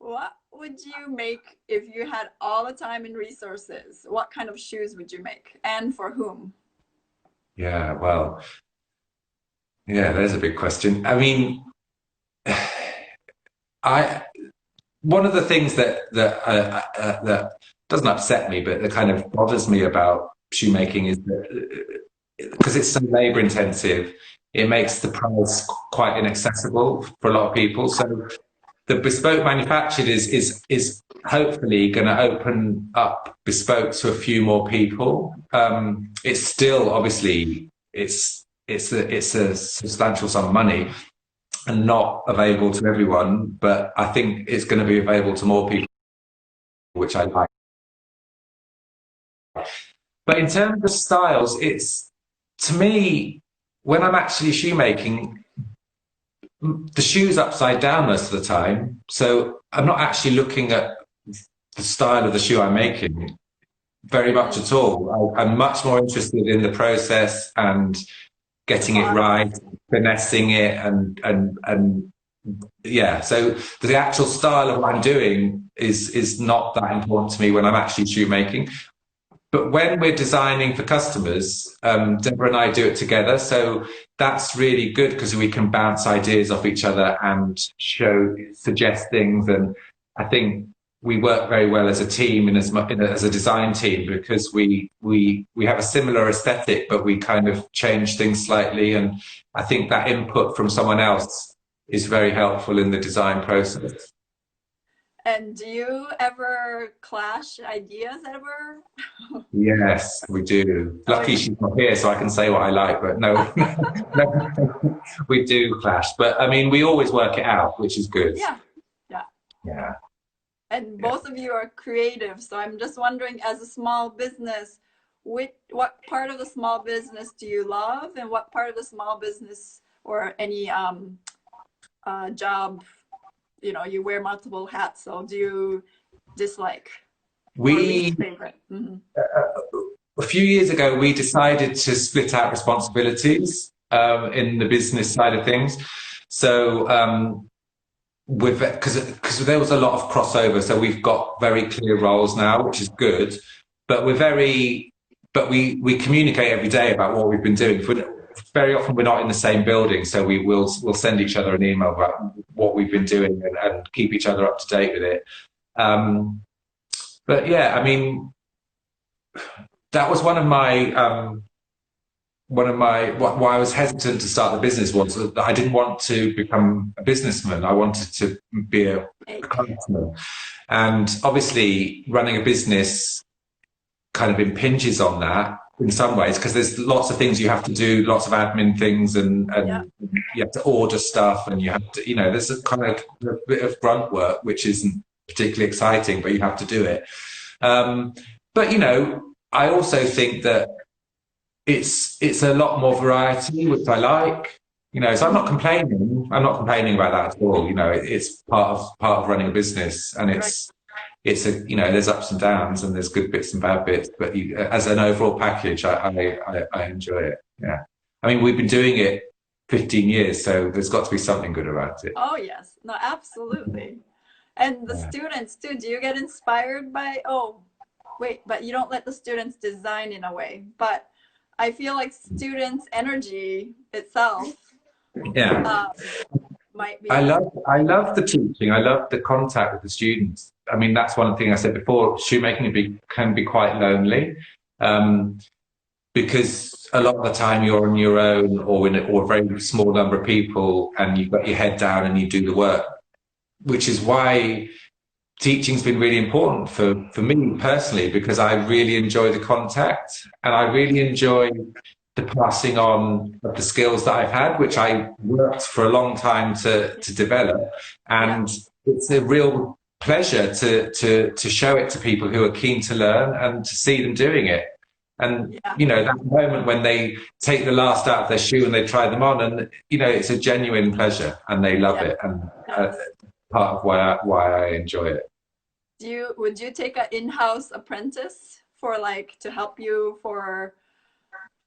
What would you make if you had all the time and resources? What kind of shoes would you make, and for whom? Yeah, well, yeah, there's a big question. I mean, I one of the things that doesn't upset me, but that kind of bothers me about shoemaking is that because it's so labor intensive, it Yeah. makes the price quite inaccessible for a lot of people. So the bespoke manufactured is hopefully going to open up bespoke to a few more people. It's still obviously it's a substantial sum of money and not available to everyone, but I think it's going to be available to more people, which I like. But in terms of styles, it's to me when I'm actually shoemaking, the shoe's upside down most of the time, so I'm not actually looking at the style of the shoe I'm making very much Mm, at all. I'm much more interested in the process and the getting it process. right, finessing it, and yeah. So the actual style of what I'm doing is not that important to me when I'm actually shoemaking. But when we're designing for customers, Deborah and I do it together. So that's really good because we can bounce ideas off each other and suggest things. And I think we work very well as a team and as a design team because we have a similar aesthetic, but we kind of change things slightly. And I think that input from someone else is very helpful in the design process. And do you ever clash ideas ever? Yes, we do. Oh Lucky yeah. she's not here, so I can say what I like. But no, no, we do clash. But I mean, we always work it out, which is good. Yeah. Yeah. Yeah, And yeah. both of you are creative, so I'm just wondering, as a small business, what part of the small business do you love, and what part of the small business or any job, you wear multiple hats, so do you dislike or least We favorite? Mm-hmm. a few years ago we decided to split out responsibilities in the business side of things. So with because there was a lot of crossover, so we've got very clear roles now, which is good. But we communicate every day about what we've been doing. Very often we're not in the same building, so we'll send each other an email about what we've been doing and keep each other up to date with it. Um, but yeah, I mean that was one of my why I was hesitant to start the business was that I didn't want to become a businessman. I wanted to be a Like, craftsman. And obviously, running a business kind of impinges on that in some ways because there's lots of things you have to do, lots of admin things, yeah, and you have to order stuff, and you have to, there's a kind of a bit of grunt work which isn't particularly exciting, but you have to do it. Um, but I also think that it's a lot more variety, which I like. So I'm not mm-hmm. complaining. I'm not complaining about that at all. It's part of running a business, and Right. it's a there's ups and downs, and there's good bits and bad bits. But as an overall package, I enjoy it. Yeah, I mean we've been doing it 15 years, so there's got to be something good about it. Oh yes, no, absolutely. And the Yeah. students too, do you get inspired by, oh, wait, but you don't let the students design in a way, but I feel like students' energy itself Yeah. um, might I be, love I love the teaching. I love the contact with the students. I mean, that's one thing I said before. Shoemaking can be quite lonely um, because a lot of the time you're on your own or a very small number of people, and you've got your head down and you do the work. Which is why teaching's been really important for me personally because I really enjoy the contact and I really enjoy the passing on of the skills that I've had, which I worked for a long time to develop. yeah, And it's a real pleasure to show it to people who are keen to learn and to see them doing it. And yeah, that moment when they take the last out of their shoe and they try them on, and it's a genuine pleasure, and they love yeah, it, and yes. part of why I enjoy it. Would you take an in-house apprentice for like to help you for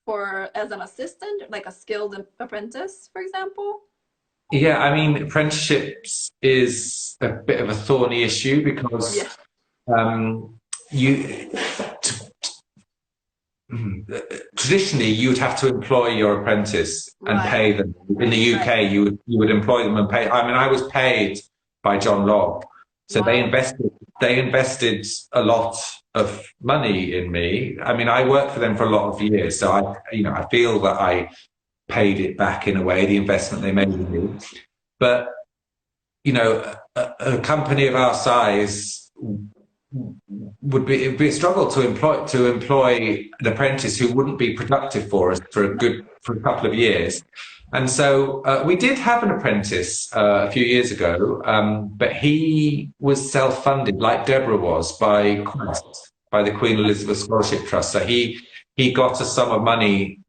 as an assistant, like a skilled apprentice, for example? Yeah, I mean, apprenticeships is a bit of a thorny issue because Yeah. you traditionally you would have to employ your apprentice and Right. pay them. In the Right. UK, you would employ them and pay. I mean, I was paid by John Locke, so Wow. they invested a lot of money in me. I mean, I worked for them for a lot of years, so I feel that I paid it back in a way, the investment they made in me. But a company of our size it'd be a struggle to employ an apprentice who wouldn't be productive for us for a couple of years. And so we did have an apprentice a few years ago, but he was self-funded, like Deborah was, by the Queen Elizabeth Scholarship Trust. So he got a sum of money,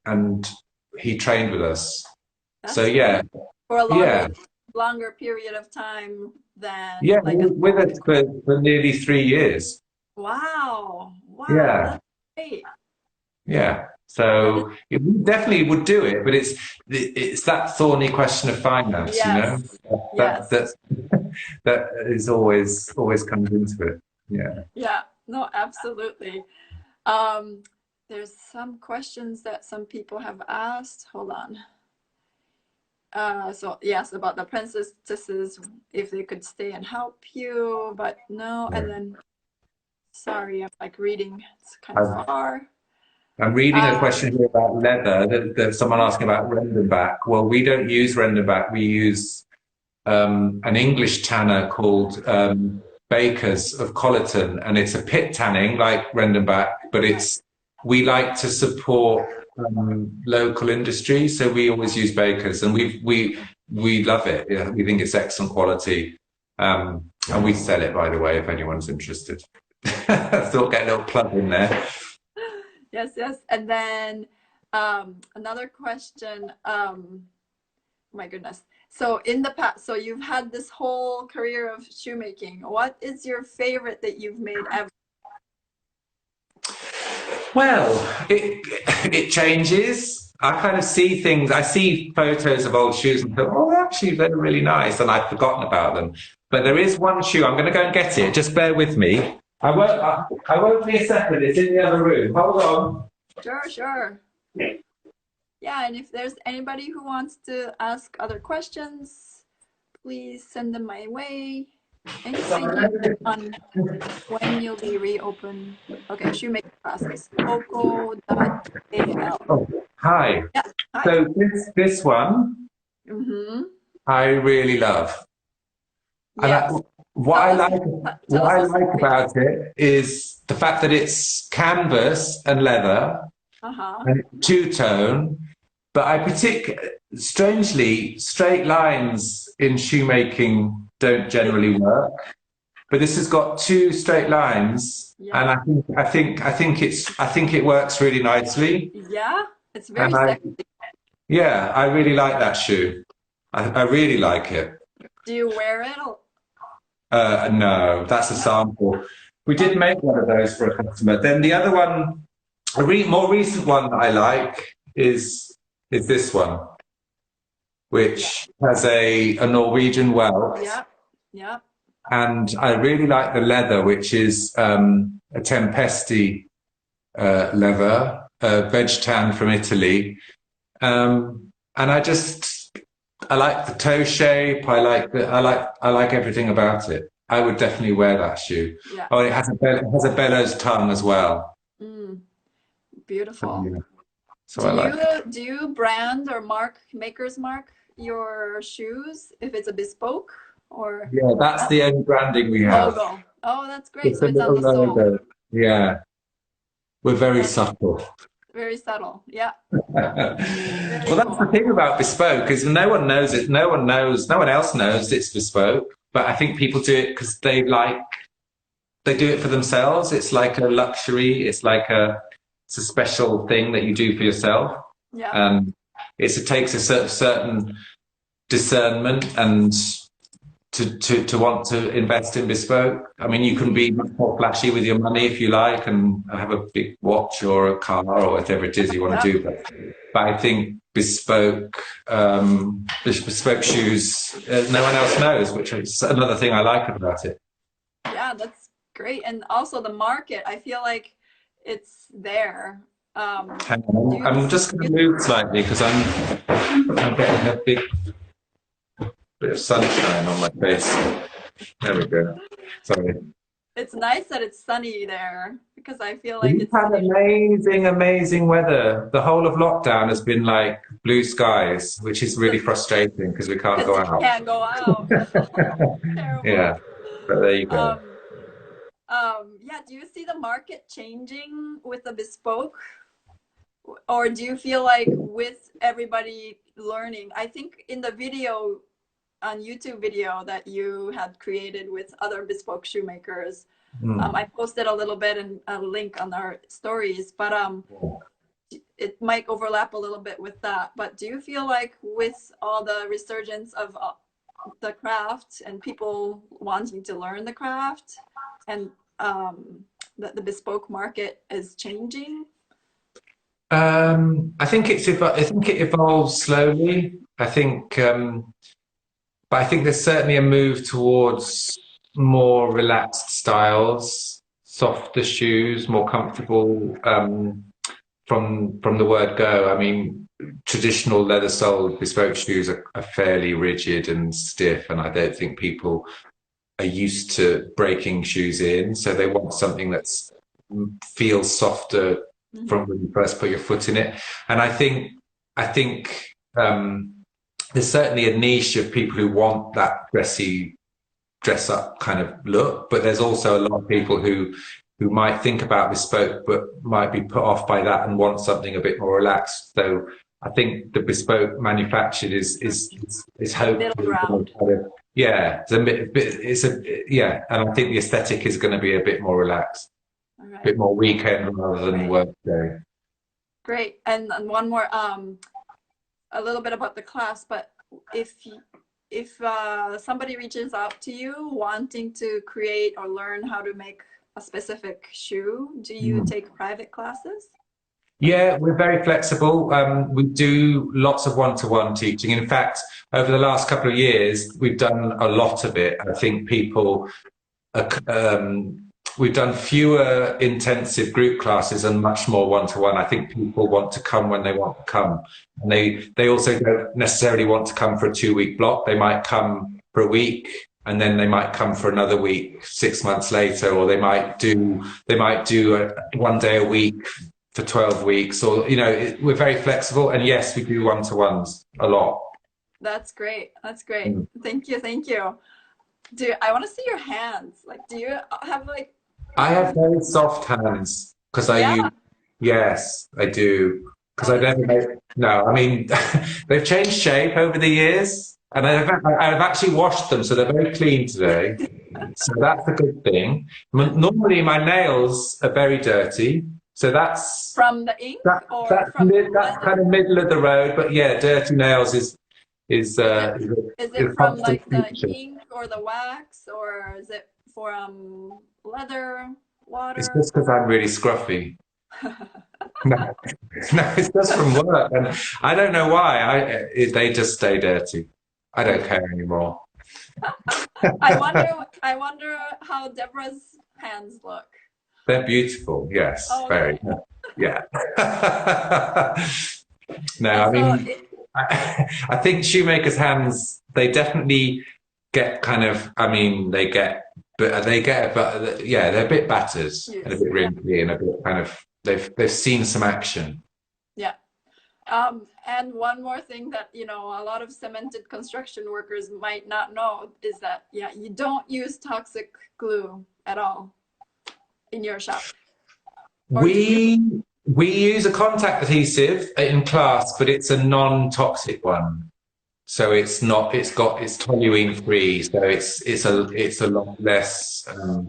and he trained with us. So That's yeah, great. For a yeah. longer period of time than Yeah, like a with us for nearly 3 years. wow. Wow, Yeah, that's great. yeah. That is So we definitely would do it, but it's that thorny question of finance, yes. that Yes. that that is always comes into it. Yeah. Yeah. No, absolutely. Um, there's some questions that some people have asked. Hold on. So yes, about the princesses, if they could stay and help you, but no. Yeah. And then, sorry, I'm like reading. It's kind of I've, far. I'm reading a Um, question here about leather. There's someone asking about Rendenbach. Well, we don't use Rendenbach. We use an English tanner called Bakers of Colleton, and it's a pit tanning like Rendenbach, but right. we like to support local industry, so we always use Bakers, and we love it. Yeah, we think it's excellent quality, and we sell it, by the way, if anyone's interested. I thought get a little plug in there. Yes, yes. And then another question. My goodness. So in the past, so you've had this whole career of shoemaking. What is your favorite that you've made ever? Well, it changes. I kind of see things. I see photos of old shoes and think, oh, actually, they're really nice, and I've forgotten about them. But there is one shoe. I'm going to go and get it. Just bear with me. I won't be a second. It's in the other room. Hold on. Sure, sure. Yeah, and if there's anybody who wants to ask other questions, please send them my way. Any idea on when you'll be reopened? Okay, shoemaking classes. Coco.al. Oh, hi. Yeah, hi. So this one Mm-hmm. I really love. And Yes. what Tell I us, like tell what us I a like secret. about it is the fact that it's canvas and leather Uh-huh. and two-tone. But strangely, straight lines in shoemaking don't generally work. But this has got two straight lines, and Yeah. I think it works really nicely. Yeah. It's And very sexy. yeah, I really like that shoe. I really like it. Do you wear it? No, that's a sample. We did Okay. make one of those for a customer. Then the other one, more recent one that I like is this one, Yeah. which has a Norwegian welt, Yeah. Yeah. and I really like the leather, which is a Tempesti leather, veg tan from Italy, and I like the toe shape. I like everything about it. I would definitely wear that shoe. Yeah. Oh, it has a bellows tongue as well. Mm, So, beautiful. yeah. So I like it. Do you brand or makers mark your shoes if it's a bespoke or Yeah, that's the only branding we have. logo? Oh, that's great. It's So a it's on little the sole. logo. Yeah, we're very That's subtle. very subtle. Yeah. Very Well, that's the cool. thing about bespoke is no one knows it. No one else knows it's bespoke. But I think people do it because they do it for themselves. It's like a luxury. It's a special thing that you do for yourself. Yeah. And it takes a certain discernment and to want to invest in bespoke. I mean, you can be much more flashy with your money if you like, and have a big watch or a car or whatever it is you want to do. But I think bespoke shoes, no one else knows, which is another thing I like about it. Yeah, that's great. And also the market, I feel like it's there. Hang on, I'm just going to move slightly because I'm getting a big bit of sunshine on my face. There we go. Sorry. It's nice that it's sunny there, because I feel like We've had amazing weather. The whole of lockdown has been like blue skies, which is really frustrating because we can't go out. Can't go out. Yeah, but there you go. Yeah, do you see the market changing with the bespoke? Or do you feel like with everybody learning, I think in the video, on YouTube video that you had created with other bespoke shoemakers, I posted a little bit and a link on our stories, but it might overlap a little bit with that. But do you feel like with all the resurgence of the craft and people wanting to learn the craft, and the bespoke market is changing? I think it evolves slowly. I think, but I think there's certainly a move towards more relaxed styles, softer shoes, more comfortable. From the word go, I mean, traditional leather-soled bespoke shoes are fairly rigid and stiff, and I don't think people are used to breaking shoes in, so they want something that's feels softer from when you first put your foot in it. And I think there's certainly a niche of people who want that dressy, dress up kind of look, but there's also a lot of people who might think about bespoke but might be put off by that and want something a bit more relaxed. So I think the bespoke manufactured is hopefully yeah, and I think the aesthetic is going to be a bit more relaxed, a bit more weekend rather than work day. Great. And one more, a little bit about the class, but if somebody reaches out to you wanting to create or learn how to make a specific shoe, do you take private classes? Yeah, we're very flexible. We do lots of one-to-one teaching. In fact, over the last couple of years, we've done a lot of it. I think people, we've done fewer intensive group classes and much more one-to-one. I think people want to come when they want to come. And they also don't necessarily want to come for a 2-week block. They might come for a week, and then they might come for another week 6 months later, or they might do 1 day a week for 12 weeks, or, you know, we're very flexible. And yes, we do one-to-ones a lot. That's great. That's great. Thank you. Thank you. I want to see your hands. Like, do you have like... I have very soft hands because yes, I do. Because I never make, no, I mean, they've changed shape over the years, and I've actually washed them, so they're very clean today. So that's a good thing. Normally my nails are very dirty. So that's from the ink, that's kind of middle of the road, but yeah, dirty nails is it from like the ink or the wax, or is it from leather, water? It's just because I'm really scruffy. no, it's just from work, and I don't know why. They just stay dirty. I don't care anymore. I wonder how Deborah's hands look. They're beautiful, yes, very, yeah. No, I mean, I think shoemakers' hands, they definitely get kind of, I mean, yeah, they're a bit battered, and a bit wrinkly, and a bit kind of, they've seen some action. Yeah. And one more thing that, you know, a lot of cemented construction workers might not know is that, yeah, you don't use toxic glue at all in your shop. We use a contact adhesive in class, but it's a non-toxic one. So it's toluene free. So it's a lot less. I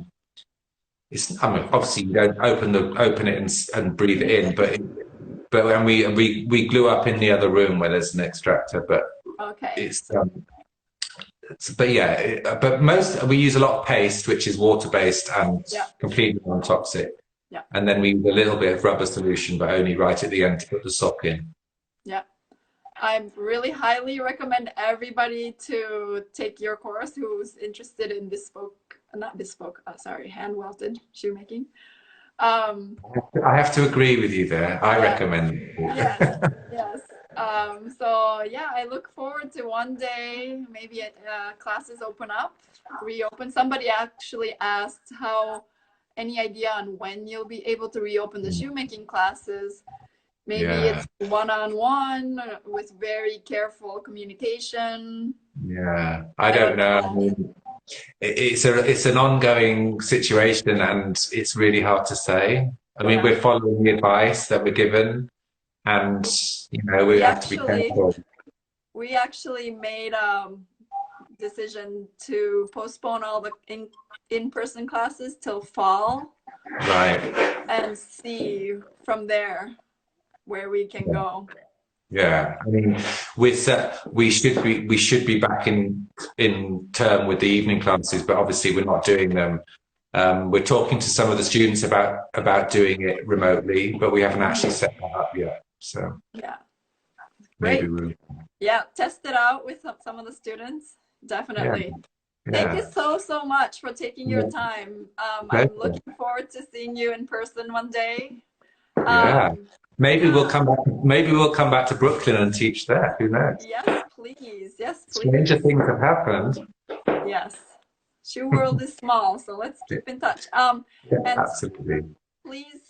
mean, obviously you don't open it and breathe it in, but when we glue up in the other room where there's an extractor, but but yeah, but we use a lot of paste, which is water based and Yeah. completely non-toxic. Yeah. And then we use a little bit of rubber solution, but only right at the end to put the sock in. Yeah. I really highly recommend everybody to take your course who's interested in hand welted shoemaking. I have to agree with you there. I recommend it. Yes, yes. So yeah, I look forward to one day maybe classes open up, reopen. Somebody actually asked any idea on when you'll be able to reopen the shoemaking classes. Maybe it's one-on-one with very careful communication. Yeah, I don't know. I mean, it's an ongoing situation, and it's really hard to say. I mean, we're following the advice that we're given, and we have to be careful. We actually made a decision to postpone all the in-person classes till fall, right? And see from there where we can go. Yeah, I mean, we should be back in term with the evening classes, but obviously we're not doing them. We're talking to some of the students about doing it remotely, but we haven't actually set that up yet. So yeah, maybe great. Yeah, test it out with some of the students. Definitely. Yeah. Thank you so much for taking your time. I'm looking forward to seeing you in person one day. Maybe we'll come back. Maybe we'll come back to Brooklyn and teach there. Who knows? Yes, please. Yes, please. Stranger things have happened. Yes, shoe world is small, so let's keep in touch. And absolutely. Please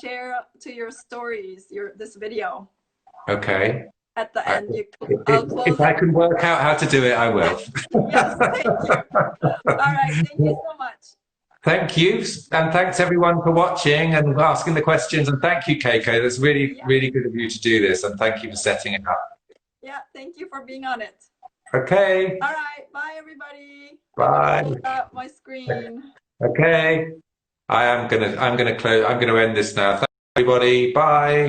share to your stories this video. Okay. At the end, if I can work out how to do it, I will. Yes, thank you. All right, thank you so much. Thank you, and thanks everyone for watching and asking the questions. And thank you, Keiko. That's really, really good of you to do this. And thank you for setting it up. Yeah, thank you for being on it. Okay. All right, bye everybody. Bye. Close up my screen. Okay. I'm gonna end this now. Thanks everybody. Bye.